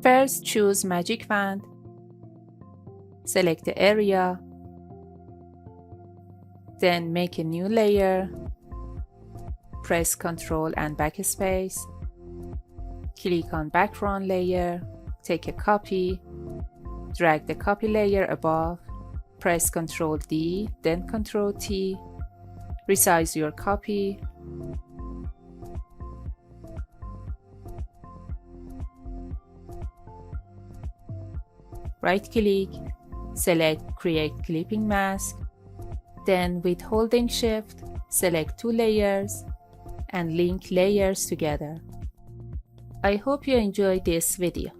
First, choose Magic Wand. Select the area. Then make a new layer. Press Ctrl and Backspace. Click on background layer. Take a copy. Drag the copy layer above. Press Ctrl D, then Ctrl T. Resize your copy. Right-click, select Create Clipping Mask. Then with holding Shift, select two layers and link layers together. I hope you enjoyed this video.